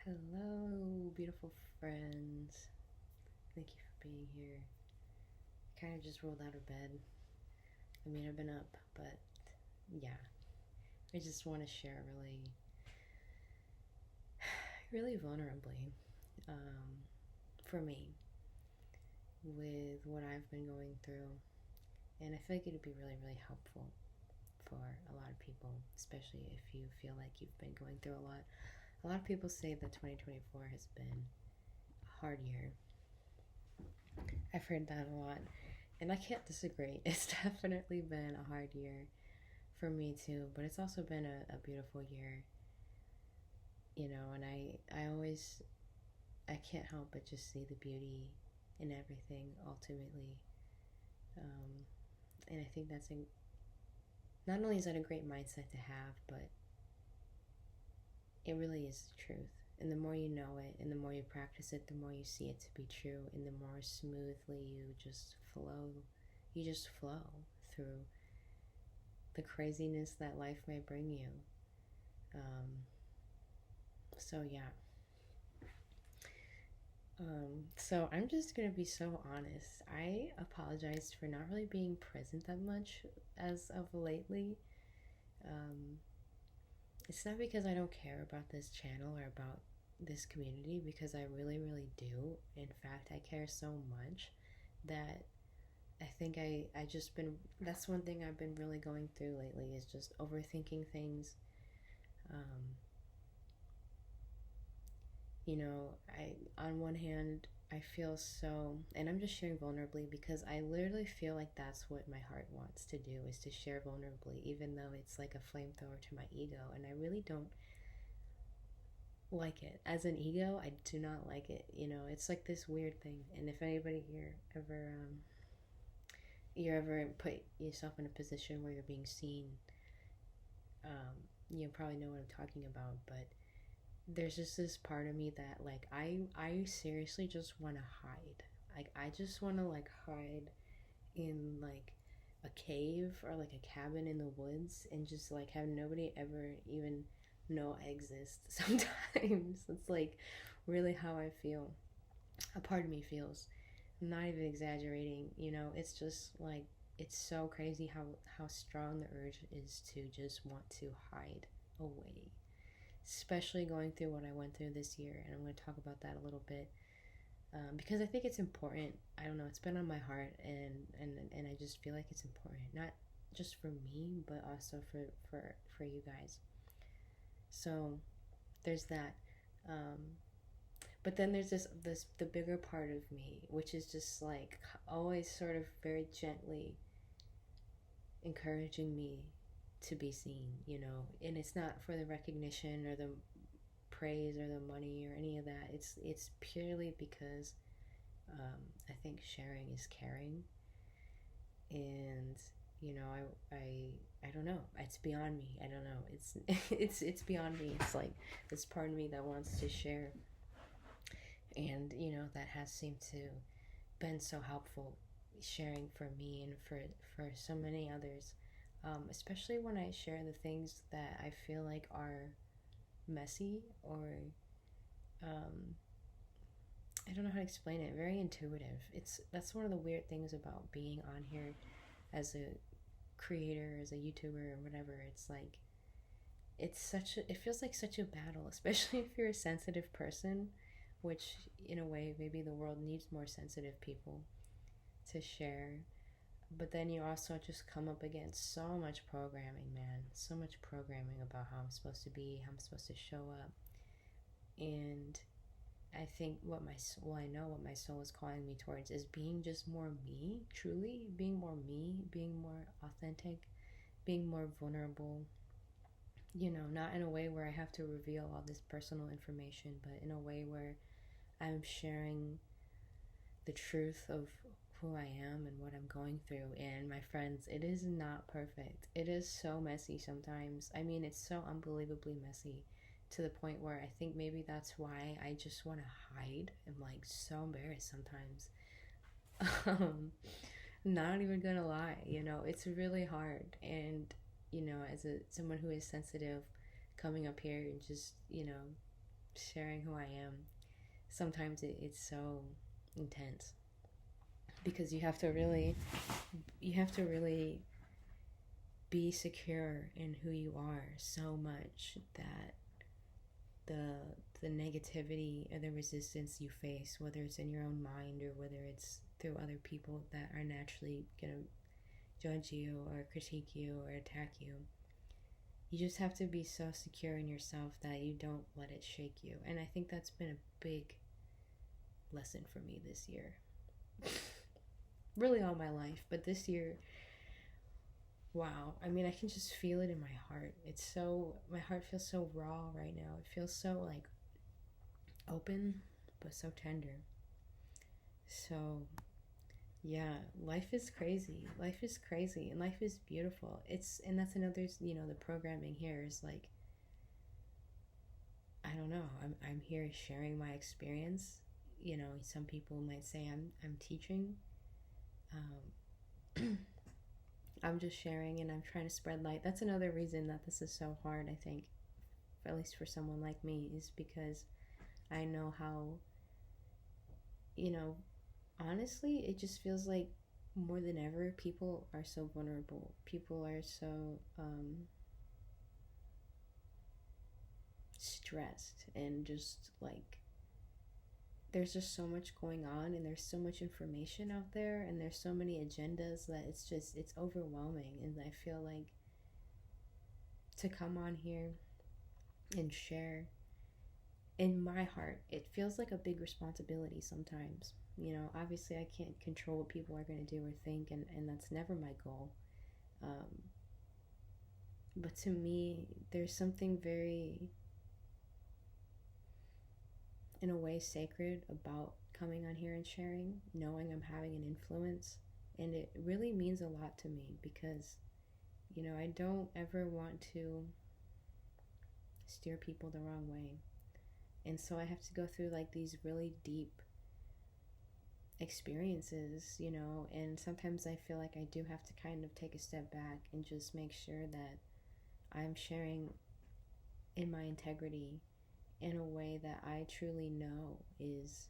Hello, beautiful friends. Thank you for being here. I kind of just rolled out of bed. I mean, I've been up, but yeah, I just want to share really vulnerably, um, for me, with what I've been going through. And I feel like it'd be really helpful for a lot of people, especially if you feel like you've been going through a lot. A lot of people say that 2024 has been a hard year. I've heard that a lot, and I can't disagree. It's definitely been a hard year for me too, but it's also been a beautiful year, and I can't help but just see the beauty in everything ultimately. Um, and I think not only is that a great mindset to have, but it really is the truth. And the more you know it and the more you practice it, the more you see it to be true, and the more smoothly you just flow through the craziness that life may bring you. Um, so, yeah. So I'm just gonna be so honest. I apologized for not really being present that much as of lately. Um, it's not because I don't care about this channel or about this community, because I really do. In fact, I care so much that I think I just been, that's one thing I've been really going through lately, is just overthinking things. Um, I, on one hand, I feel so, and I'm just sharing vulnerably because I literally feel like that's what my heart wants to do, is to share vulnerably, even though it's like a flamethrower to my ego, and I really don't like it. As an ego, I do not like it. It's like this weird thing. And if anybody here ever, you ever put yourself in a position where you're being seen, you probably know what I'm talking about, but there's just this part of me that, like, I seriously just want to hide. Like, I just want to, like, hide in, like, a cave or like a cabin in the woods, and just like have nobody ever even know I exist. Sometimes it's like really how I feel. A part of me feels. I'm not even exaggerating. It's just like, it's so crazy how strong the urge is to just want to hide away, especially going through what I went through this year. And I'm going to talk about that a little bit, because I think it's important. I don't know, it's been on my heart, and I just feel like it's important, not just for me, but also for you guys. So there's that. Um, but then there's this the bigger part of me, which is just like always sort of very gently encouraging me to be seen, and it's not for the recognition or the praise or the money or any of that. It's purely because, I think sharing is caring, and I don't know. It's beyond me. I don't know. It's it's beyond me. It's like this part of me that wants to share, and that has seemed to been so helpful, sharing for me and for so many others, especially when I share the things that I feel like are messy, or um, I don't know how to explain it. Very intuitive. That's one of the weird things about being on here as a creator, as a YouTuber or whatever. It's like it feels like such a battle, especially if you're a sensitive person, which in a way maybe the world needs more sensitive people to share. But then you also just come up against so much programming, man. So much programming about how I'm supposed to be, how I'm supposed to show up. And I think I know what my soul is calling me towards is being just more me, truly being more me, being more authentic, being more vulnerable. Not in a way where I have to reveal all this personal information, but in a way where I'm sharing the truth of who I am and what I'm going through. And my friends, it is not perfect. It is so messy sometimes. I mean, it's so unbelievably messy, to the point where I think maybe that's why I just want to hide. I'm like so embarrassed sometimes. Not even gonna lie, it's really hard. And as someone who is sensitive, coming up here and just sharing who I am, sometimes it's so intense because you have to really be secure in who you are so much that the the negativity or the resistance you face, whether it's in your own mind or whether it's through other people that are naturally gonna judge you or critique you or attack you, you just have to be so secure in yourself that you don't let it shake you. And I think that's been a big lesson for me this year. Really all my life, but this year, wow. I mean, I can just feel it in my heart. My heart feels so raw right now. It feels so like open, but so tender. So, yeah, life is crazy. Life is crazy and life is beautiful. And that's another, the programming here is like, I don't know. I'm here sharing my experience. Some people might say I'm teaching. I'm just sharing and I'm trying to spread light. That's another reason that this is so hard, I think, at least for someone like me, is because I know how, honestly, it just feels like more than ever, people are so vulnerable. People are so stressed and just like there's just so much going on and there's so much information out there and there's so many agendas that it's overwhelming. And I feel like to come on here and share, in my heart, it feels like a big responsibility sometimes. Obviously I can't control what people are going to do or think, and that's never my goal. um, but to me there's something very, in a way, sacred about coming on here and sharing, knowing I'm having an influence. And it really means a lot to me because, I don't ever want to steer people the wrong way. And so I have to go through like these really deep experiences, and sometimes I feel like I do have to kind of take a step back and just make sure that I'm sharing in my integrity in a way that I truly know is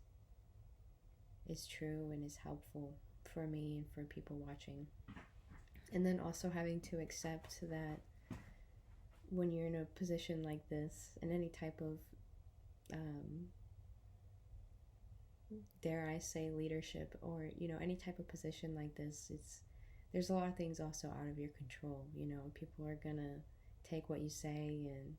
true and is helpful for me and for people watching. And then also having to accept that when you're in a position like this, in any type of dare I say leadership, or any type of position like this, there's a lot of things also out of your control. People are gonna take what you say, and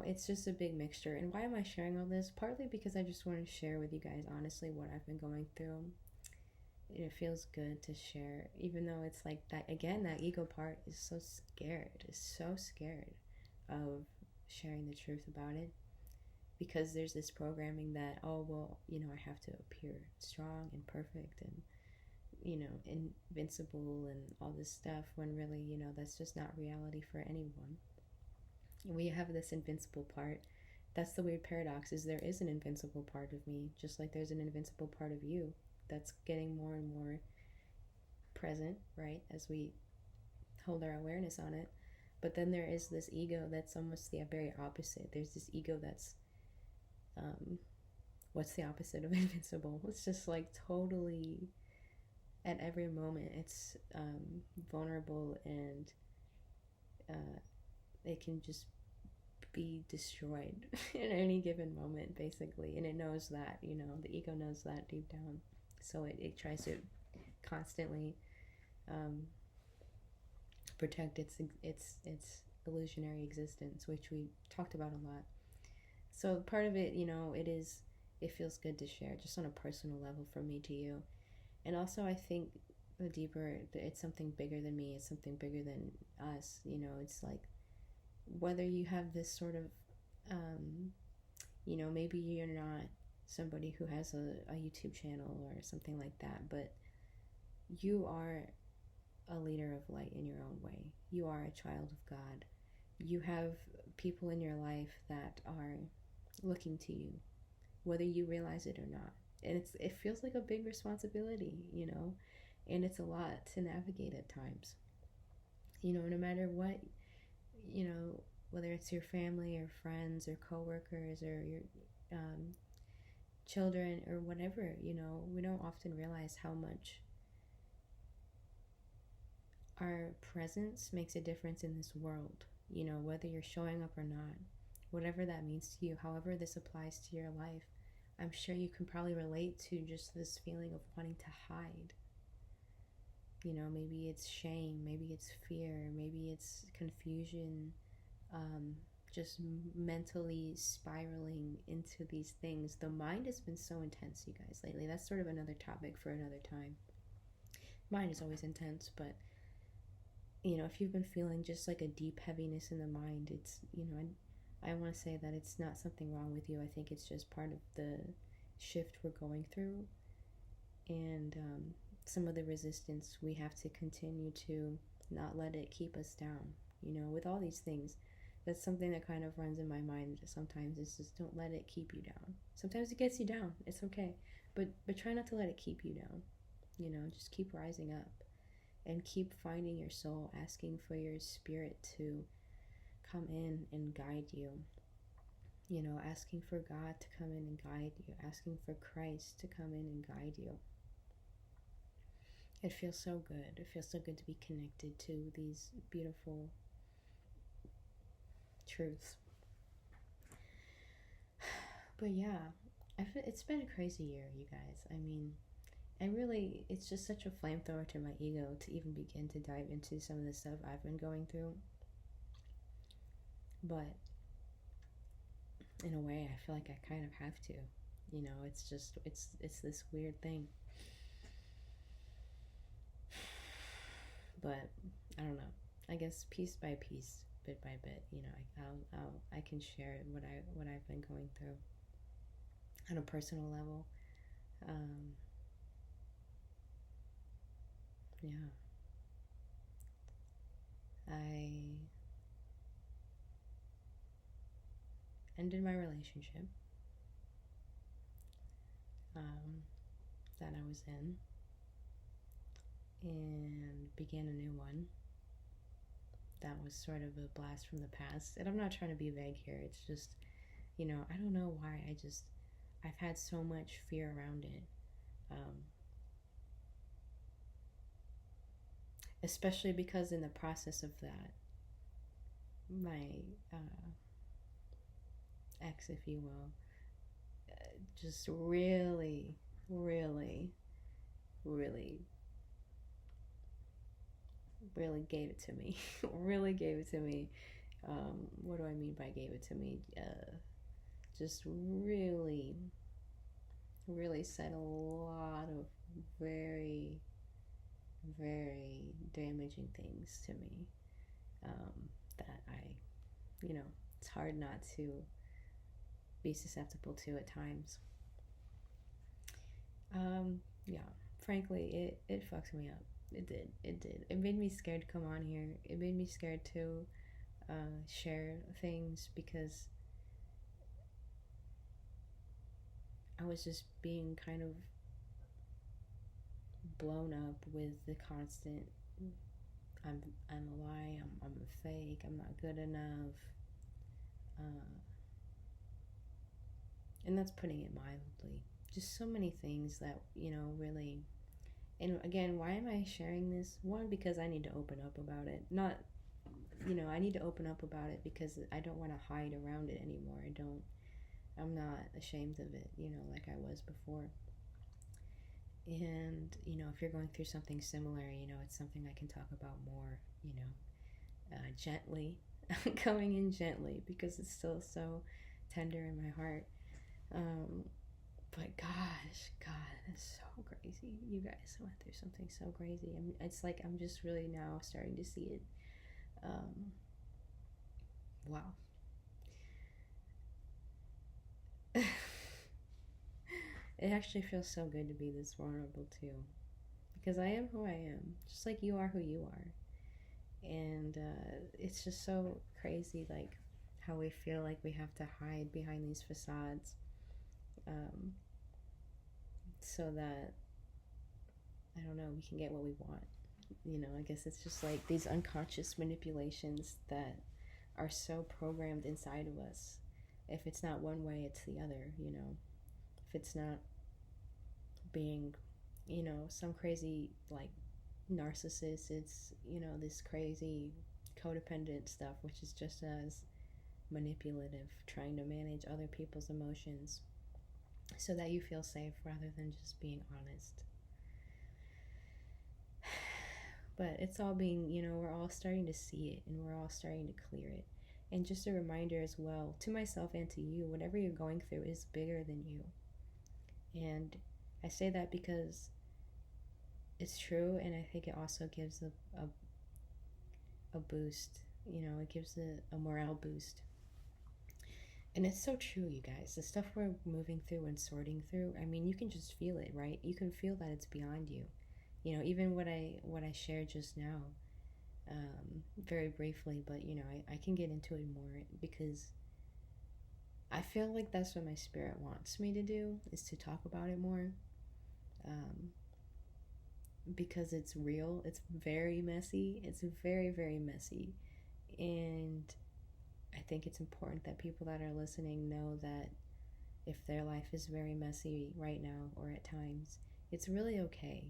it's just a big mixture. And why am I sharing all this? Partly because I just want to share with you guys honestly what I've been going through. It feels good to share, even though it's like that, again, that ego part is so scared of sharing the truth about it, because there's this programming that, oh well, I have to appear strong and perfect and invincible and all this stuff, when really, that's just not reality for anyone. We have this invincible part. That's the weird paradox, is there is an invincible part of me, just like there's an invincible part of you that's getting more and more present, right, as we hold our awareness on it. But then there is this ego that's almost the very opposite. There's this ego that's what's the opposite of invincible? It's just like totally, at every moment, it's vulnerable, and it can just be destroyed in any given moment, basically. And it knows that, the ego knows that deep down. So it tries to constantly protect its illusionary existence, which we talked about a lot. So part of it, it feels good to share just on a personal level from me to you. And also I think the deeper, it's something bigger than me, it's something bigger than us. It's like, whether you have this sort of maybe you're not somebody who has a YouTube channel or something like that, but you are a leader of light in your own way. You are a child of God. You have people in your life that are looking to you, whether you realize it or not. And it feels like a big responsibility, and it's a lot to navigate at times. No matter what, whether it's your family or friends or coworkers or your um, children or whatever, we don't often realize how much our presence makes a difference in this world, whether you're showing up or not, whatever that means to you, however this applies to your life. I'm sure you can probably relate to just this feeling of wanting to hide. Maybe it's shame, maybe it's fear, maybe it's confusion, just mentally spiraling into these things. The mind has been so intense, you guys, lately. That's sort of another topic for another time. Mind is always intense, but if you've been feeling just like a deep heaviness in the mind, it's, I want to say that it's not something wrong with you. I think it's just part of the shift we're going through, and some of the resistance we have to continue to not let it keep us down. With all these things, that's something that kind of runs in my mind sometimes, is just don't let it keep you down. Sometimes it gets you down, it's okay, but try not to let it keep you down. Just keep rising up and keep finding your soul, asking for your spirit to come in and guide you. Asking for God to come in and guide you, asking for Christ to come in and guide you. It feels so good. It feels so good to be connected to these beautiful truths. But yeah, it's been a crazy year, you guys. I mean, it's just such a flamethrower to my ego to even begin to dive into some of the stuff I've been going through. But in a way, I feel like I kind of have to. It's just, it's this weird thing. But I don't know. I guess piece by piece, bit by bit, I can share what I've been going through on a personal level. Yeah. I ended my relationship that I was in and began a new one that was sort of a blast from the past. And I'm not trying to be vague here. It's just, I don't know why. I've had so much fear around it. Especially because in the process of that, my ex, if you will, just really, really, really, really gave it to me. Really gave it to me. What do I mean by gave it to me? Just really, really said a lot of very, very damaging things to me, that it's hard not to be susceptible to at times. Yeah, frankly, it fucked me up. It did. It made me scared to come on here. It made me scared to share things, because I was just being kind of blown up with the constant I'm a lie, I'm a fake, I'm not good enough, and that's putting it mildly. Just so many things that really. And again, why am I sharing this? One, because I need to open up about it. Not, I need to open up about it because I don't want to hide around it anymore. I'm not ashamed of it, like I was before. And, if you're going through something similar, it's something I can talk about more, gently, coming in gently, because it's still so tender in my heart. But gosh, God, that's so crazy. You guys went through something so crazy. It's like I'm just really now starting to see it. Wow. It actually feels so good to be this vulnerable too, because I am who I am, just like you are who you are. And it's just so crazy, like how we feel like we have to hide behind these facades, so that, I don't know, we can get what we want. I guess it's just like these unconscious manipulations that are so programmed inside of us. If it's not one way, it's the other, you know. If it's not being, you know, some crazy like narcissist, it's, you know, this crazy codependent stuff, which is just as manipulative, trying to manage other people's emotions so that you feel safe rather than just being honest. But it's all being, you know, we're all starting to see it and we're all starting to clear it. And just a reminder as well to myself and to you, whatever you're going through is bigger than you. And I say that because it's true, and I think it also gives a boost, you know, it gives a morale boost. And it's so true, you guys. The stuff we're moving through and sorting through, I mean, you can just feel it, right? You can feel that it's beyond you. You know, even what I shared just now, very briefly, but you know, I can get into it more because I feel like that's what my spirit wants me to do, is to talk about it more. Um, because it's real. It's very messy. It's very, very messy. And I think it's important that people that are listening know that if their life is very messy right now or at times, it's really okay,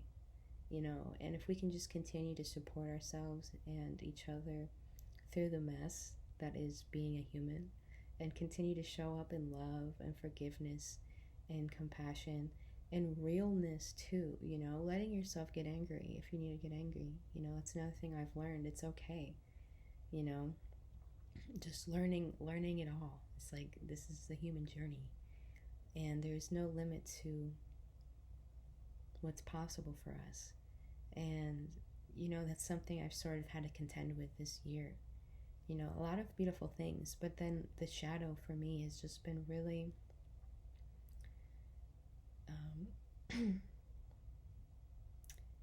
you know. And if we can just continue to support ourselves and each other through the mess that is being a human, and continue to show up in love and forgiveness and compassion and realness too, you know, letting yourself get angry if you need to get angry, you know, that's another thing I've learned. It's okay, you know, just learning it all. It's like this is the human journey, and there's no limit to what's possible for us. And you know, that's something I've sort of had to contend with this year. You know, a lot of beautiful things, but then the shadow for me has just been really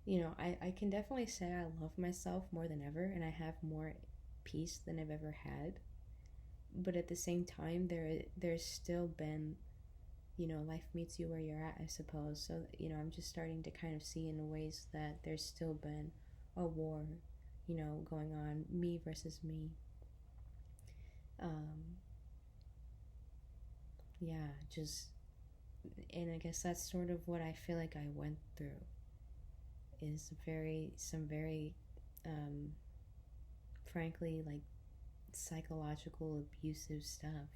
you know, I can definitely say I love myself more than ever, and I have more peace than I've ever had. But at the same time, there's still been, you know, life meets you where you're at, I suppose. So, you know, I'm just starting to kind of see in ways that there's still been a war, you know, going on, me versus me. Um, yeah, just, and I guess that's sort of what I feel like I went through, is some very, um, frankly, like psychological abusive stuff.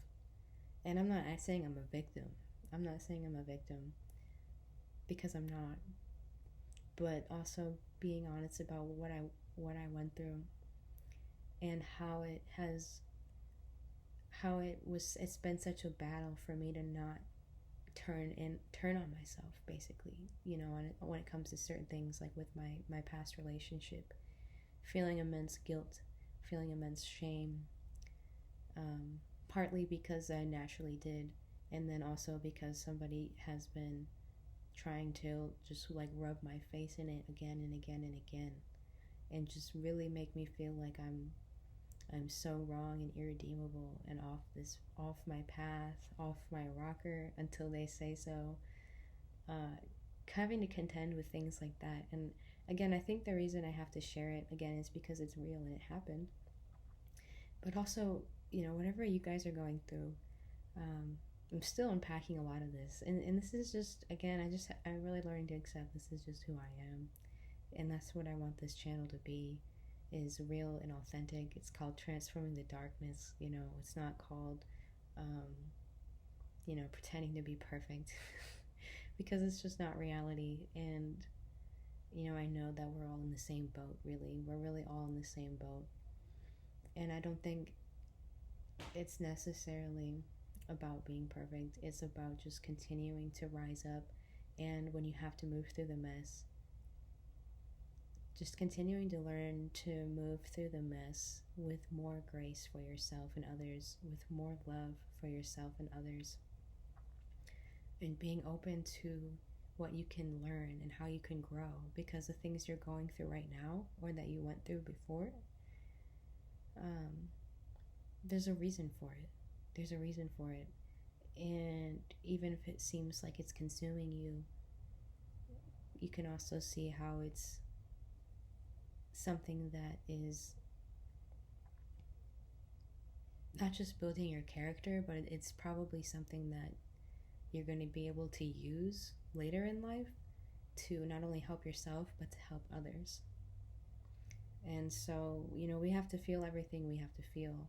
And I'm not saying I'm a victim. I'm not saying I'm a victim because I'm not. But also being honest about what I went through and it's been such a battle for me to not turn on myself, basically, you know, when it comes to certain things, like with my past relationship, feeling immense guilt, feeling immense shame, partly because I naturally did, and then also because somebody has been trying to just like rub my face in it again and again and again, and just really make me feel like I'm so wrong and irredeemable and off my path, off my rocker until they say so. Uh, Having to contend with things like that, and again, I think the reason I have to share it again is because it's real and it happened. But also, you know, whatever you guys are going through, um, I'm still unpacking a lot of this, and this is just, again, I'm really learning to accept this is just who I am, and that's what I want this channel to be, is real and authentic. It's called Transforming the Darkness. You know, it's not called, um, you know, pretending to be perfect, because it's just not reality. And you know, I know that we're all in the same boat. Really, we're really all in the same boat, and I don't think it's necessarily about being perfect. It's about just continuing to rise up, and when you have to move through the mess, just continuing to learn to move through the mess with more grace for yourself and others, with more love for yourself and others, and being open to what you can learn and how you can grow, because the things you're going through right now or that you went through before, um, there's a reason for it. There's a reason for it. And even if it seems like it's consuming you, you can also see how it's something that is not just building your character, but it's probably something that you're going to be able to use later in life to not only help yourself but to help others. And so, we have to feel everything we have to feel,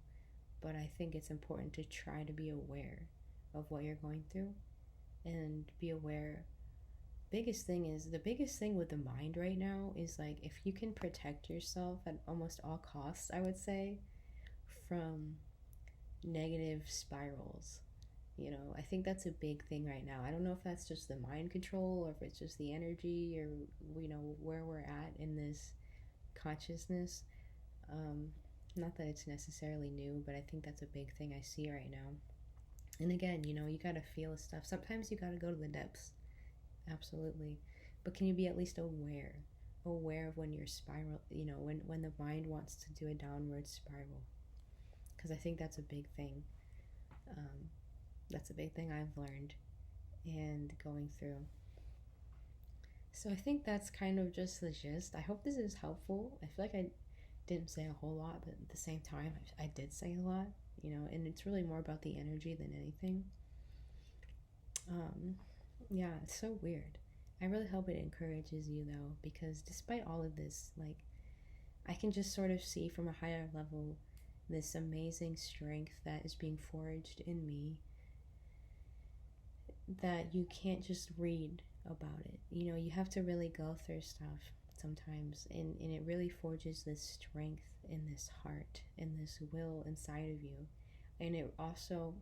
but I think it's important to try to be aware of what you're going through and be aware. The biggest thing with the mind right now is like if you can protect yourself at almost all costs, I would say, from negative spirals. I think that's a big thing right now. I don't know if that's just the mind control or if it's just the energy or, where we're at in this consciousness. Um, Not that it's necessarily new, but I think that's a big thing I see right now. And again, you gotta feel stuff. Sometimes you gotta go to the depths. Absolutely. But can you be at least aware of when you're spiral, when the mind wants to do a downward spiral? Because I think that's a big thing. That's a big thing I've learned and going through. So I think that's kind of just the gist. I hope this is helpful. I feel like I didn't say a whole lot, but at the same time, I did say a lot, and it's really more about the energy than anything. Yeah, it's so weird. I really hope it encourages you, though, because despite all of this, like, I can just sort of see from a higher level this amazing strength that is being forged in me that you can't just read about it. You have to really go through stuff sometimes, and it really forges this strength in this heart and this will inside of you. And it also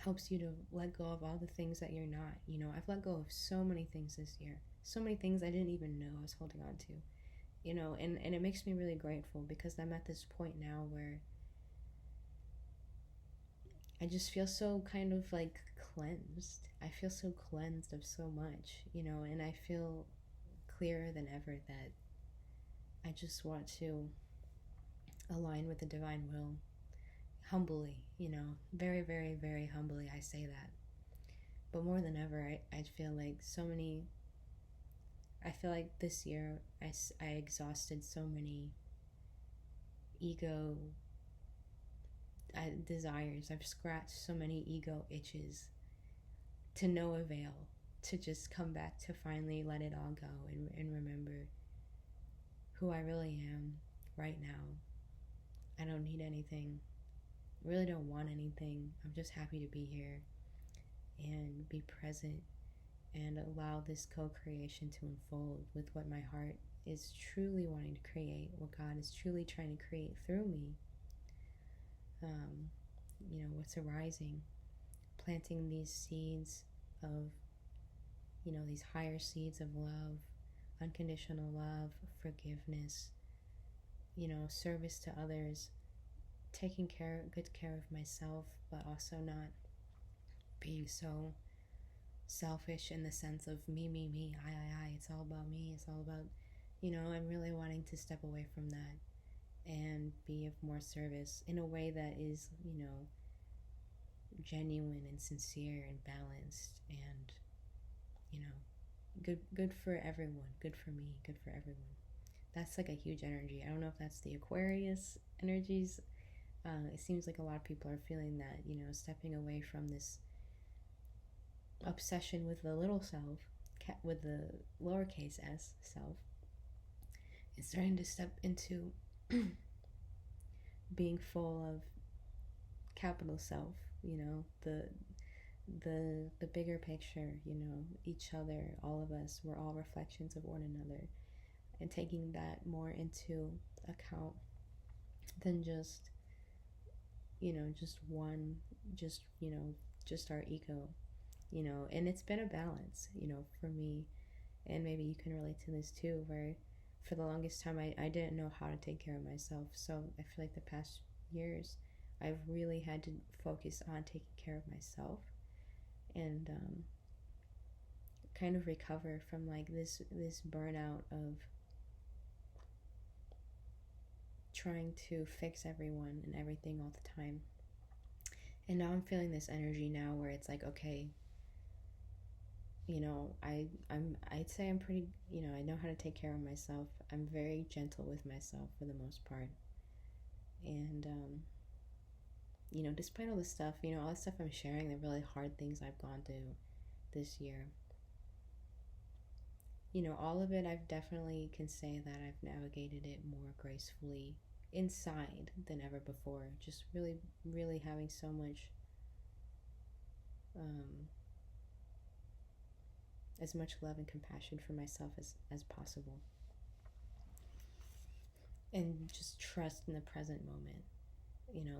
helps you to let go of all the things that you're not. I've let go of so many things this year, so many things I didn't even know I was holding on to. And it makes me really grateful because I'm at this point now where I just feel so kind of like cleansed. I feel so cleansed of so much, and I feel clearer than ever that I just want to align with the divine will humbly, very, very, very humbly. I say that. But more than ever, I feel like I feel like this year I exhausted so many ego desires. I've scratched so many ego itches to no avail, to just come back to finally let it all go and remember who I really am right now. I don't need anything. I really don't want anything. I'm just happy to be here and be present and allow this co-creation to unfold with what my heart is truly wanting to create, what God is truly trying to create through me. What's arising, planting these seeds of, these higher seeds of love, unconditional love, forgiveness, service to others, taking good care of myself, but also not being so selfish in the sense of me, I, it's all about me, it's all about, I'm really wanting to step away from that and be of more service in a way that is, genuine and sincere and balanced and, good for everyone, good for me, good for everyone. That's like a huge energy. I don't know if that's the Aquarius energies. It seems like a lot of people are feeling that, stepping away from this obsession with the little self, with the lowercase s self, and starting to step into being full of capital self, the bigger picture, each other, all of us, we're all reflections of one another, and taking that more into account than just one, just our ego, and it's been a balance, for me, and maybe you can relate to this too, where for the longest time I didn't know how to take care of myself. So I feel like the past years I've really had to focus on taking care of myself and kind of recover from like this burnout of trying to fix everyone and everything all the time. And now I'm feeling this energy now where it's like, okay, I'd say I'm pretty, I know how to take care of myself. I'm very gentle with myself for the most part. And despite all the stuff, all the stuff I'm sharing, the really hard things I've gone through this year, all of it, I've definitely can say that I've navigated it more gracefully inside than ever before. Just really, really having so much, um, as much love and compassion for myself as possible. And just trust in the present moment.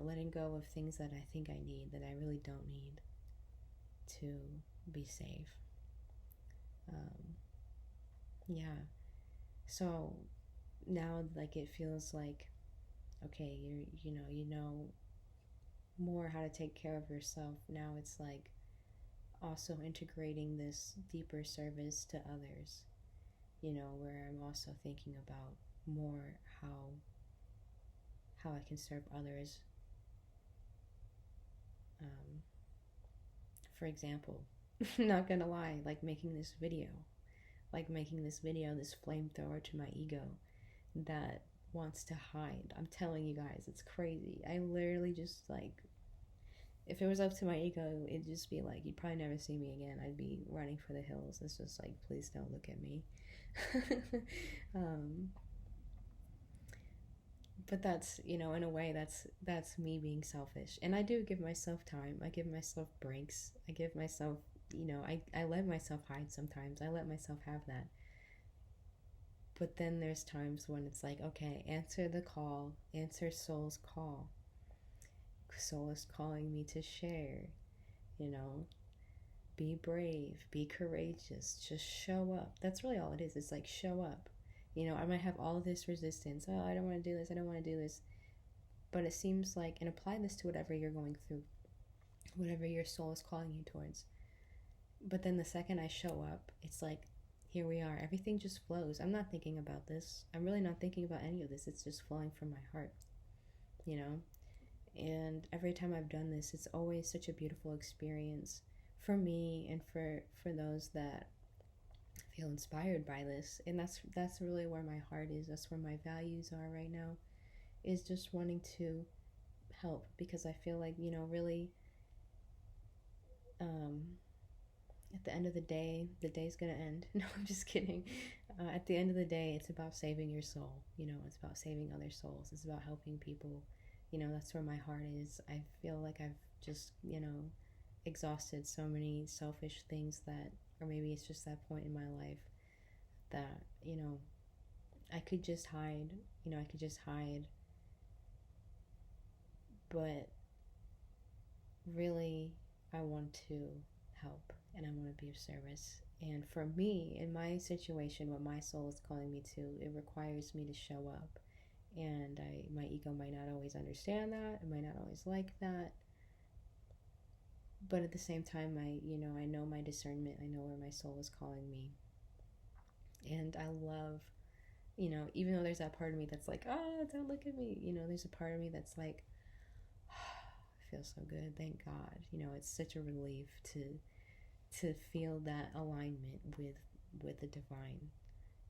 Letting go of things that I think I need that I really don't need to be safe. Yeah. So now, like, it feels like, okay, you know more how to take care of yourself. Now it's like also integrating this deeper service to others, where I'm also thinking about more how I can serve others. Um, for example, not gonna lie, like making this video, this flamethrower to my ego that wants to hide. I'm telling you guys, it's crazy. I literally just like, if it was up to my ego, it'd just be like, you'd probably never see me again. I'd be running for the hills. It's just like, please don't look at me. um, but that's, in a way, that's me being selfish. And I do give myself time. I give myself breaks. I give myself, I let myself hide sometimes. I let myself have that. But then there's times when it's like, okay, answer the call, answer soul's call. Soul is calling me to share, be brave, be courageous, just show up. That's really all it is. It's like, show up. I might have all this resistance. Oh, I don't want to do this. I don't want to do this. But it seems like, and apply this to whatever you're going through, whatever your soul is calling you towards. But then the second I show up, it's like, here we are. Everything just flows. I'm not thinking about this. I'm really not thinking about any of this. It's just flowing from my heart, And every time I've done this, it's always such a beautiful experience for me and for those that feel inspired by this. And that's really where my heart is. That's where my values are right now, is just wanting to help, because I feel like, really, at the end of the day's gonna end. No, I'm just kidding. At the end of the day, it's about saving your soul. It's about saving other souls. It's about helping people. That's where my heart is. I feel like I've just, exhausted so many selfish things that, or maybe it's just that point in my life that, I could just hide. I could just hide. But really, I want to help and I want to be of service. And for me, in my situation, what my soul is calling me to, it requires me to show up. And my ego might not always understand that. It might not always like that. But at the same time, I know my discernment. I know where my soul is calling me. And I love, even though there's that part of me that's like, oh, don't look at me. There's a part of me that's like, I feel so good. Thank God. It's such a relief to feel that alignment with the divine,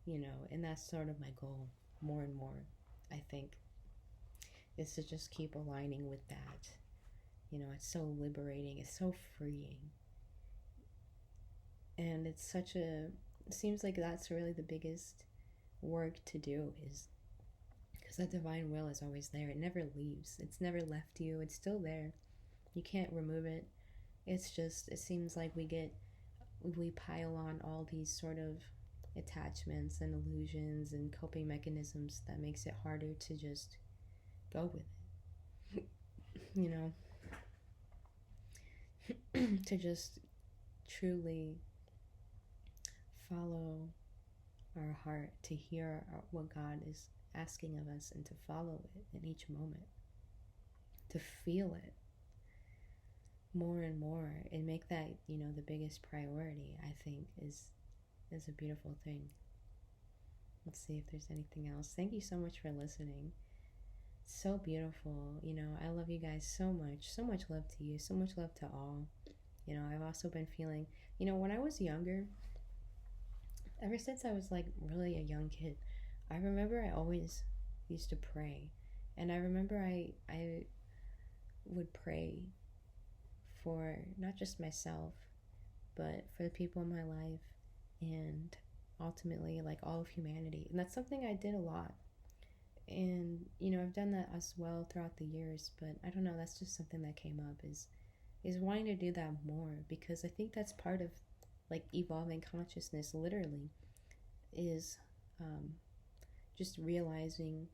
and that's sort of my goal more and more, I think, is to just keep aligning with that. It's so liberating, it's so freeing. And it seems like that's really the biggest work to do, is because that divine will is always there. It never leaves. It's never left you. It's still there. You can't remove it. It's just, it seems like we pile on all these sort of attachments and illusions and coping mechanisms that makes it harder to just go with it. To just truly follow our heart, to hear what God is asking of us, and to follow it in each moment, to feel it more and more, and make that, the biggest priority, I think, is a beautiful thing. Let's see if there's anything else. Thank you so much for listening. So beautiful. I love you guys so much. So much love to you. So much love to all. I've also been feeling, when I was younger, ever since I was like really a young kid, I remember I always used to pray. And I remember I would pray for not just myself, but for the people in my life, and ultimately like all of humanity. And that's something I did a lot. And I've done that as well throughout the years, but I don't know, that's just something that came up, is wanting to do that more, because I think that's part of like evolving consciousness, literally, is um, just realizing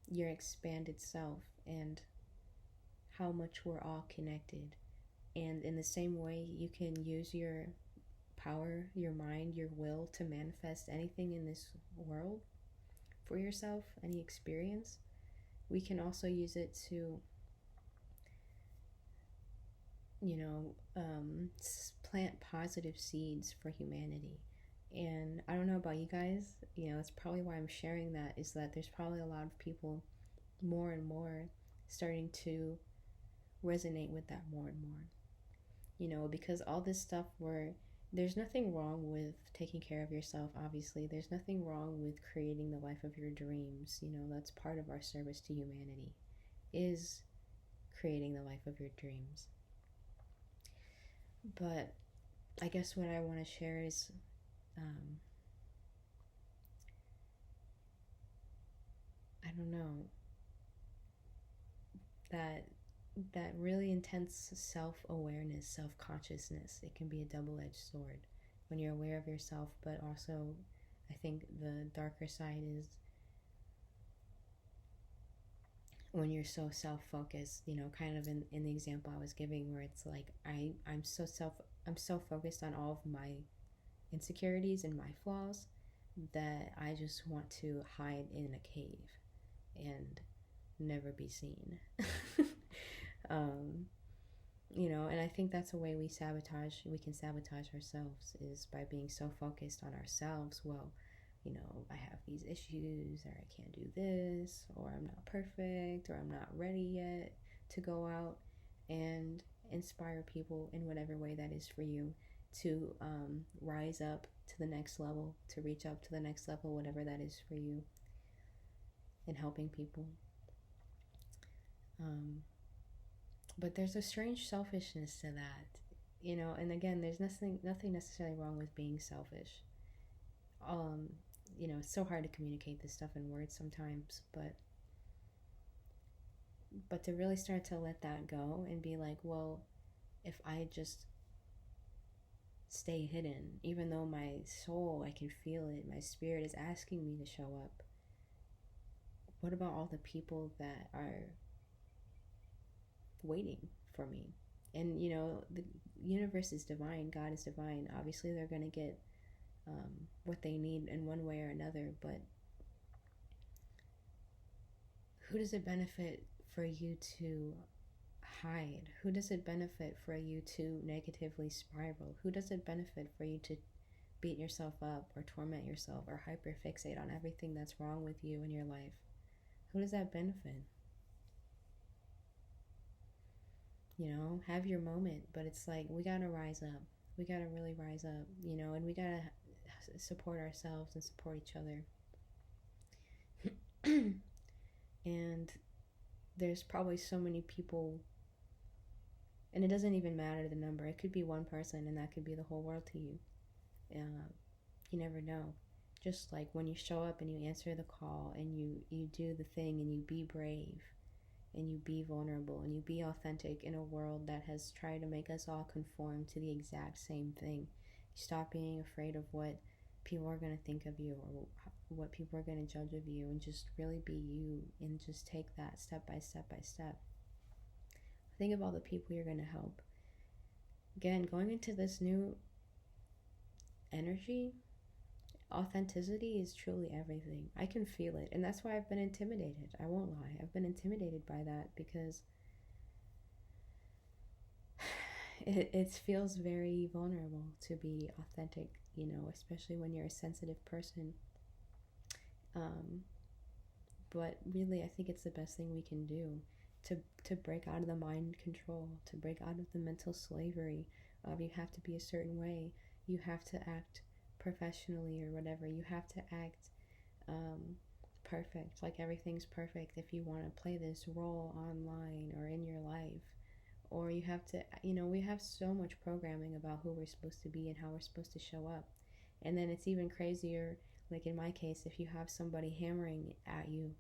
your expanded self and how much we're all connected. And in the same way, you can use your power, your mind, your will to manifest anything in this world for yourself, any experience. We can also use it to, you know, plant positive seeds for humanity. And I don't know about you guys, that's probably why I'm sharing that, is that there's probably a lot of people more and more starting to resonate with that more and more. Because all this stuff where there's nothing wrong with taking care of yourself, obviously. There's nothing wrong with creating the life of your dreams. That's part of our service to humanity, is creating the life of your dreams. But I guess what I want to share is I don't know, that really intense self-awareness, self-consciousness, it can be a double-edged sword when you're aware of yourself, but also I think the darker side is when you're so self-focused, kind of in the example I was giving, where it's like I'm so focused on all of my insecurities and my flaws that I just want to hide in a cave and never be seen. um, and I think that's a way we can sabotage ourselves, is by being so focused on ourselves. Well, I have these issues, or I can't do this, or I'm not perfect, or I'm not ready yet to go out and inspire people in whatever way that is for you to rise up to the next level, to reach up to the next level, whatever that is for you, and helping people. But there's a strange selfishness to that, and again, there's nothing necessarily wrong with being selfish. It's so hard to communicate this stuff in words sometimes, but to really start to let that go and be like, well, if I just stay hidden, even though my soul, I can feel it, my spirit is asking me to show up, what about all the people that are waiting for me? And the universe is divine, God is divine. Obviously they're going to get what they need in one way or another, but who does it benefit for you to hide? Who does it benefit for you to negatively spiral? Who does it benefit for you to beat yourself up or torment yourself or hyperfixate on everything that's wrong with you in your life? Who does that benefit? Have your moment, but it's like, we gotta rise up. We gotta really rise up, and we gotta support ourselves and support each other. And there's probably so many people, and it doesn't even matter the number. It could be one person, and that could be the whole world to you. You never know. Just like when you show up and you answer the call, and you do the thing, and you be brave, and you be vulnerable, and you be authentic in a world that has tried to make us all conform to the exact same thing. You stop being afraid of what people are going to think of you, or what people are going to judge of you, and just really be you, and just take that step by step by step. Think of all the people you're going to help. Again, going into this new energy, authenticity is truly everything. I can feel it, and that's why I've been intimidated. I won't lie, I've been intimidated by that, because it feels very vulnerable to be authentic, especially when you're a sensitive person. But really, I think it's the best thing we can do to break out of the mind control, to break out of the mental slavery of you have to be a certain way, you have to act professionally or whatever, you have to act perfect, like everything's perfect if you want to play this role online or in your life. Or you have to, we have so much programming about who we're supposed to be and how we're supposed to show up. And then it's even crazier, like in my case, if you have somebody hammering at you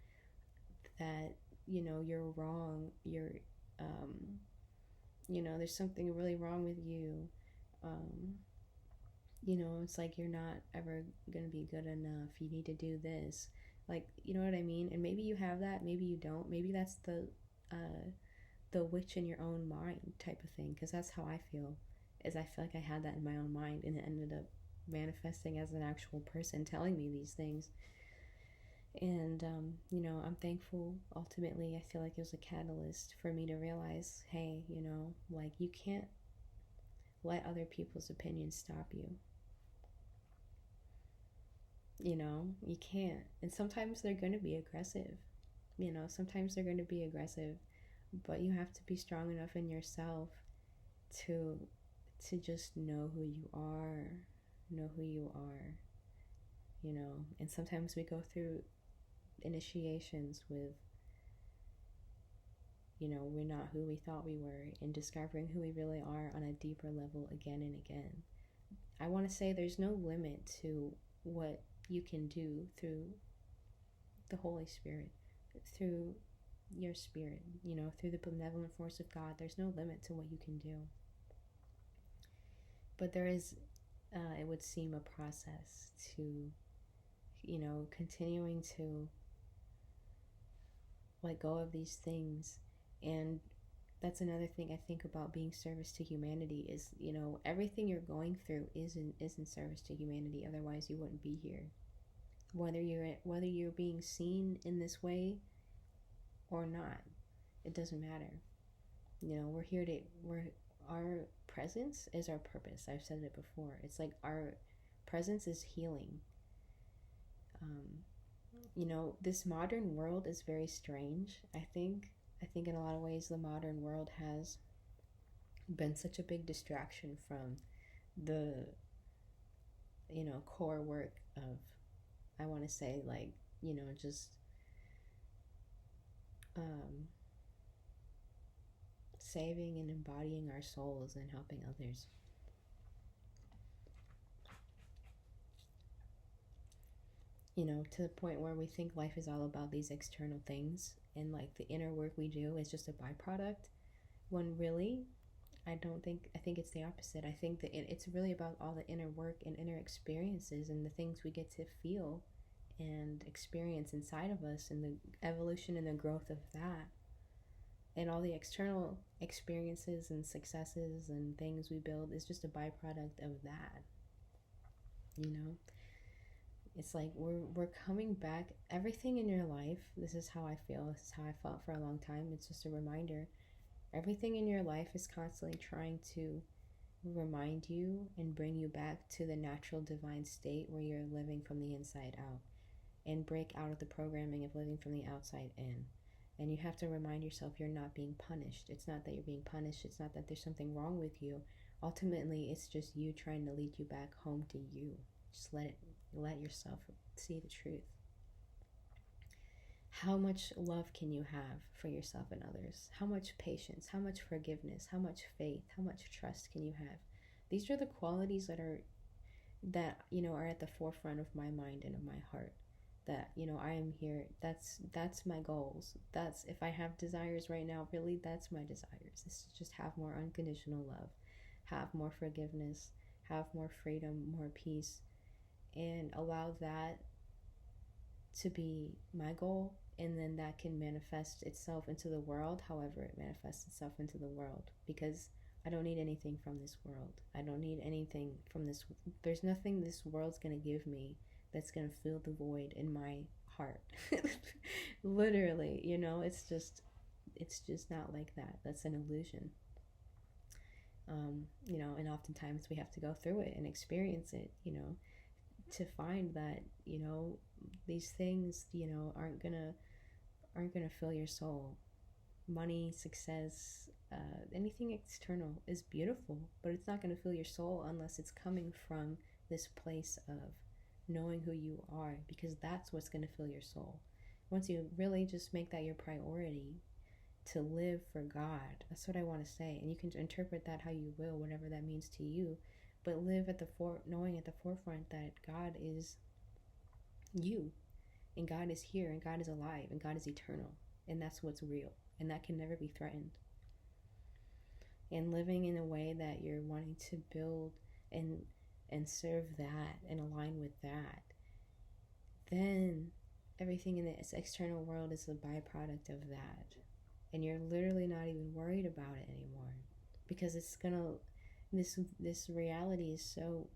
that, you're wrong, um, there's something really wrong with you. Um, it's like you're not ever going to be good enough. You need to do this. Like, you know what I mean? And maybe you have that, maybe you don't. Maybe that's the witch in your own mind type of thing, because that's how I feel. Is I feel like I had that in my own mind and it ended up manifesting as an actual person telling me these things. And I'm thankful. Ultimately, I feel like it was a catalyst for me to realize, hey, like, you can't let other people's opinions stop you. You can't. And sometimes they're going to be aggressive. Sometimes they're going to be aggressive, but you have to be strong enough in yourself to just know who you are. Know who you are. And sometimes we go through initiations with, we're not who we thought we were, and discovering who we really are on a deeper level again and again. I want to say there's no limit to what you can do through the Holy Spirit, through your spirit, through the benevolent force of God. There's no limit to what you can do. But there is, it would seem, a process to, continuing to let go of these things. And that's another thing I think about being service to humanity is, everything you're going through is in service to humanity. Otherwise, you wouldn't be here. Whether you're being seen in this way or not, it doesn't matter. We're here to our presence is our purpose. I've said it before. It's like our presence is healing. This modern world is very strange. I think in a lot of ways the modern world has been such a big distraction from the core work of, I want to say, like, just saving and embodying our souls and helping others. To the point where we think life is all about these external things, and like the inner work we do is just a byproduct, when really I think it's the opposite. I think that it's really about all the inner work and inner experiences and the things we get to feel and experience inside of us, and the evolution and the growth of that. And all the external experiences and successes and things we build is just a byproduct of that. It's like we're coming back. Everything in your life, this is how I feel, this is how I felt for a long time. It's just a reminder. Everything in your life is constantly trying to remind you and bring you back to the natural divine state where you're living from the inside out, and break out of the programming of living from the outside in. And you have to remind yourself you're not being punished. It's not that you're being punished. It's not that there's something wrong with you. Ultimately, it's just you trying to lead you back home to you. Just let yourself see the truth. How much love can you have for yourself and others? How much patience, how much forgiveness, how much faith, how much trust can you have? These are the qualities that are at the forefront of my mind and of my heart. That I am here. That's my goals. That's, if I have desires right now, really, that's my desires. Is to just have more unconditional love, have more forgiveness, have more freedom, more peace, and allow that to be my goal. And then that can manifest itself into the world however it manifests itself into the world, because I don't need anything from this world. I don't need anything from this. There's nothing this world's going to give me that's going to fill the void in my heart. Literally, it's just not like that. That's an illusion. And oftentimes we have to go through it and experience it, to find that, these things, aren't gonna fill your soul. Money, success, anything external is beautiful, but it's not gonna fill your soul unless it's coming from this place of knowing who you are, because that's what's going to fill your soul. once you really just make that your priority to live for God, that's what I want to say. And you can interpret that how you will, whatever that means to you. But live at the knowing at the forefront that God is you, and God is here, and God is alive, and God is eternal, and that's what's real, and that can never be threatened. And living in a way that you're wanting to build and serve that and align with that, then everything in this external world is a byproduct of that. And you're literally not even worried about it anymore, because it's gonna, this reality is so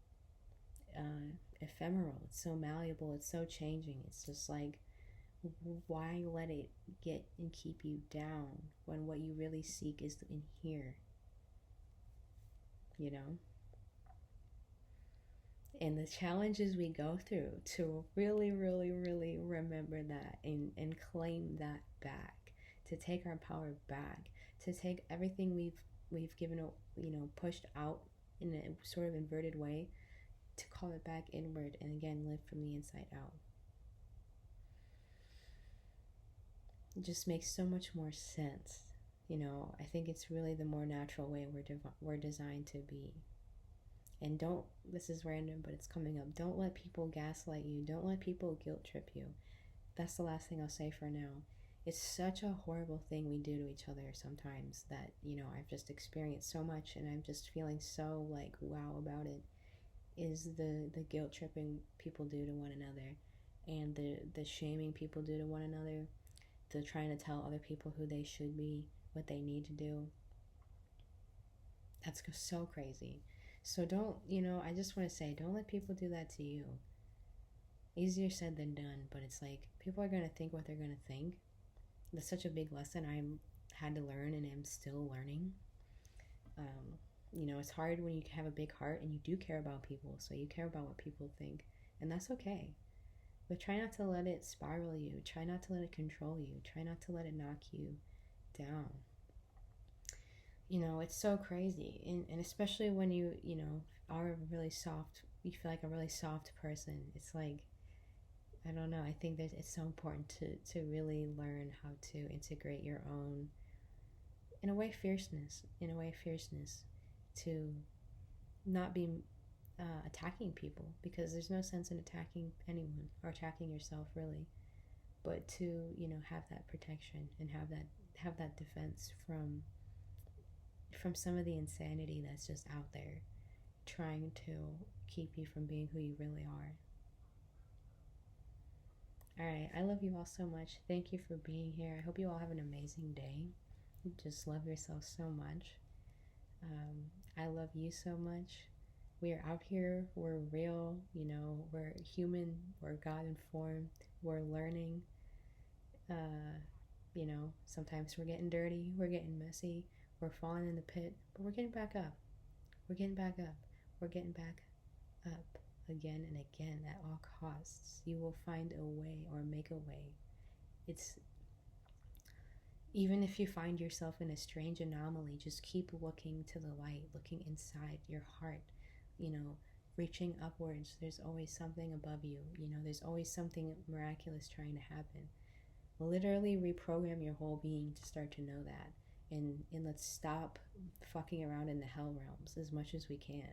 ephemeral, it's so malleable, it's so changing. It's just like, why let it get and keep you down when what you really seek is in here, you know? And the challenges we go through to really, really, really remember that and claim that back, to take our power back, to take everything we've given, pushed out in a sort of inverted way, to call it back inward and again live from the inside out. It just makes so much more sense. I think it's really the more natural way we're designed to be. And don't, this is random, but it's coming up, don't let people gaslight you. Don't let people guilt trip you. That's the last thing I'll say for now. It's such a horrible thing we do to each other sometimes that, I've just experienced so much, and I'm just feeling so like wow about it, is the guilt tripping people do to one another, and the shaming people do to one another, the trying to tell other people who they should be, what they need to do. That's so crazy. So don't, I just want to say, don't let people do that to you. Easier said than done, but it's like, people are going to think what they're going to think. That's such a big lesson I had to learn, and I'm still learning. It's hard when you have a big heart and you do care about people, so you care about what people think, and that's okay. But try not to let it spiral you. Try not to let it control you. Try not to let it knock you down. It's so crazy, and especially when you are really soft, you feel like a really soft person. It's like, I don't know, I think that it's so important to really learn how to integrate your own, in a way, fierceness, to not be attacking people, because there's no sense in attacking anyone or attacking yourself, really, but to have that protection and have that defense from some of the insanity that's just out there trying to keep you from being who you really are. All right, I love you all so much. Thank you for being here. I hope you all have an amazing day. Just love yourself so much. I love you so much. We are out here, we're real, we're human, we're God informed, we're learning. Sometimes we're getting dirty, we're getting messy, we're falling in the pit, but we're getting back up. We're getting back up. We're getting back up again and again at all costs. You will find a way or make a way. It's, even if you find yourself in a strange anomaly, just keep looking to the light, looking inside your heart, reaching upwards. There's always something above you, there's always something miraculous trying to happen. Literally reprogram your whole being to start to know that. And let's stop fucking around in the hell realms as much as we can.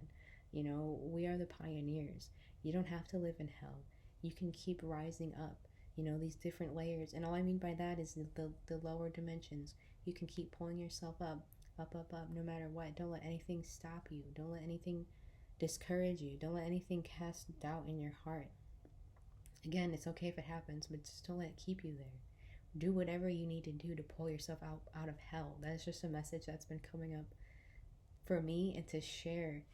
We are the pioneers. You don't have to live in hell. You can keep rising up, these different layers. And all I mean by that is the lower dimensions. You can keep pulling yourself up, no matter what. Don't let anything stop you. Don't let anything discourage you. Don't let anything cast doubt in your heart. Again, it's okay if it happens, but just don't let it keep you there. Do whatever you need to do to pull yourself out of hell. That's just a message that's been coming up for me, and to share,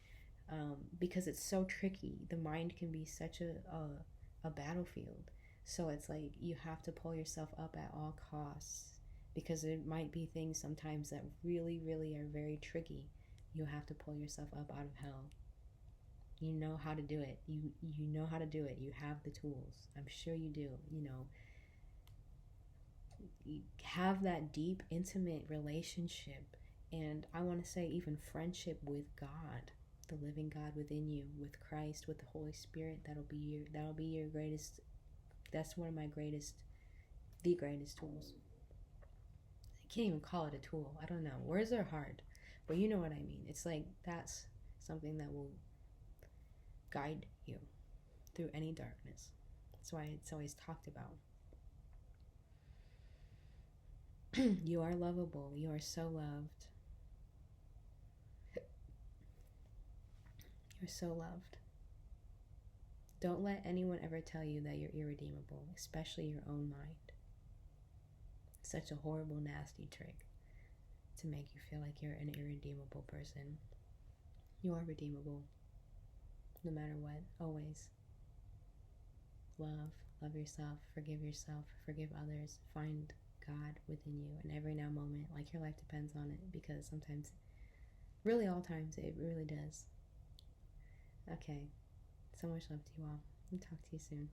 because it's so tricky. The mind can be such a battlefield. So it's like, you have to pull yourself up at all costs, because there might be things sometimes that really, really are very tricky. You have to pull yourself up out of hell. You know how to do it. You know how to do it. You have the tools. I'm sure you do. Have that deep, intimate relationship, and I want to say even friendship with God, the living God within you, with Christ, with the Holy Spirit. That'll be your greatest. That's one of my greatest The greatest tools. I can't even call it a tool. I don't know. Words are hard, but you know what I mean. It's like that's something that will guide you through any darkness. That's why it's always talked about. You are lovable. You are so loved. You're so loved. Don't let anyone ever tell you that you're irredeemable, especially your own mind. It's such a horrible, nasty trick to make you feel like you're an irredeemable person. You are redeemable, no matter what, always. Love yourself, forgive others, find God within you in every now moment, like your life depends on it, because sometimes, really all times, it really does. Okay, so much love to you all. I'll talk to you soon.